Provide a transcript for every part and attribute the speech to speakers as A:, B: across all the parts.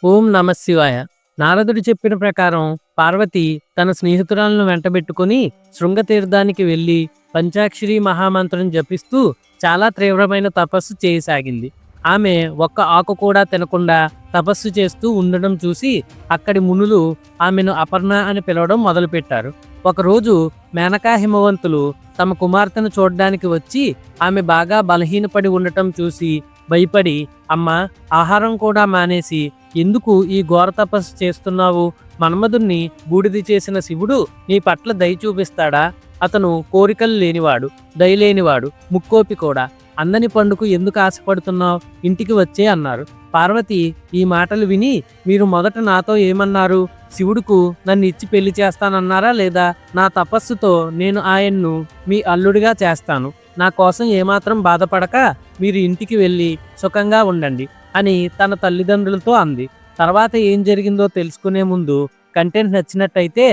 A: ఓం నమః శివాయ. నారదుడు చెప్పిన ప్రకారం పార్వతి తన స్నేహితురాలను వెంటబెట్టుకుని శృంగతీర్థానికి వెళ్ళి పంచాక్షరి మహామంత్రం జపిస్తూ చాలా తీవ్రమైన తపస్సు చేయసాగింది. ఆమె ఒక్క ఆకు కూడా తినకుండా తపస్సు చేస్తూ ఉండడం చూసి అక్కడి మునులు ఆమెను అపర్ణ అని పిలవడం మొదలుపెట్టారు. ఒకరోజు మేనకా హిమవంతులు తమ కుమార్తెను చూడ్డానికి వచ్చి ఆమె బాగా బలహీనపడి ఉండటం చూసి భయపడి, అమ్మా, ఆహారం కూడా మానేసి ఎందుకు ఈ ఘోర తపస్సు చేస్తున్నావు? మన్మధుణ్ణి బూడిద చేసిన శివుడు నీ పట్ల దయ చూపిస్తాడా? అతను కోరికలు లేనివాడు, దయలేనివాడు, ముక్కోపి కూడా. అందని పండుకు ఎందుకు ఆశపడుతున్నావు? ఇంటికి వచ్చే అన్నారు. పార్వతి ఈ మాటలు విని, మీరు మొదట నాతో ఏమన్నారు? శివుడుకు నన్ను ఇచ్చి పెళ్లి చేస్తానన్నారా లేదా? నా తపస్సుతో నేను ఆయన్ను మీ అల్లుడిగా చేస్తాను. నా కోసం ఏమాత్రం బాధపడక మీరు ఇంటికి వెళ్ళి సుఖంగా ఉండండి అని తన తల్లిదండ్రులతో అంది. తర్వాత ఏం జరిగిందో తెలుసుకునే ముందు కంటెంట్ నచ్చినట్టయితే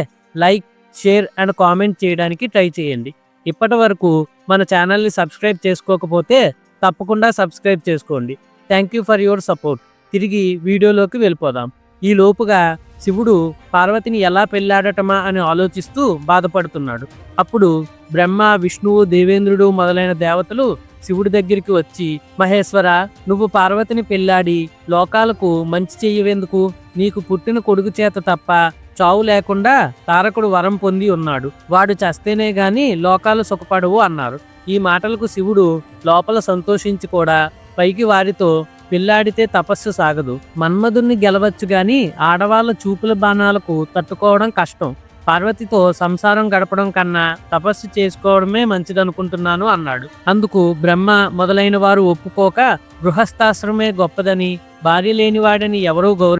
A: లైక్, షేర్ అండ్ కామెంట్ చేయడానికి ట్రై చేయండి. ఇప్పటి వరకు మన ఛానల్ని సబ్స్క్రైబ్ చేసుకోకపోతే తప్పకుండా సబ్స్క్రైబ్ చేసుకోండి. Thank you for your support. తిరిగి వీడియోలోకి వెళ్ళిపోదాం. ఈ లోపుగా శివుడు పార్వతిని ఎలా పెళ్లాడటమా అని ఆలోచిస్తూ బాధపడుతున్నాడు. అప్పుడు బ్రహ్మ, విష్ణువు, దేవేంద్రుడు మొదలైన దేవతలు శివుడి దగ్గరికి వచ్చి, మహేశ్వర, నువ్వు పార్వతిని పెళ్లాడి లోకాలకు మంచి చెయ్యవెందుకు? నీకు పుట్టిన కొడుకు చేత తప్ప చావు లేకుండా తారకుడు వరం పొంది ఉన్నాడు. వాడు చస్తేనే గాని లోకాలు సుఖపడవు అన్నారు. ఈ మాటలకు శివుడు లోపల సంతోషించి కూడా పైకి వారితో, పెళ్లాడితే తపస్సు సాగదు. మన్మధుణ్ణి గెలవచ్చు గాని ఆడవాళ్ళ చూపుల బాణాలకు తట్టుకోవడం కష్టం. పార్వతితో సంసారం గడపడం కన్నా తపస్సు చేసుకోవడమే మంచిదనుకుంటున్నాను అన్నాడు. అందుకు బ్రహ్మ మొదలైన వారు ఒప్పుకోక, గృహస్థాశ్రమే గొప్పదని, భార్య లేనివాడని ఎవరూ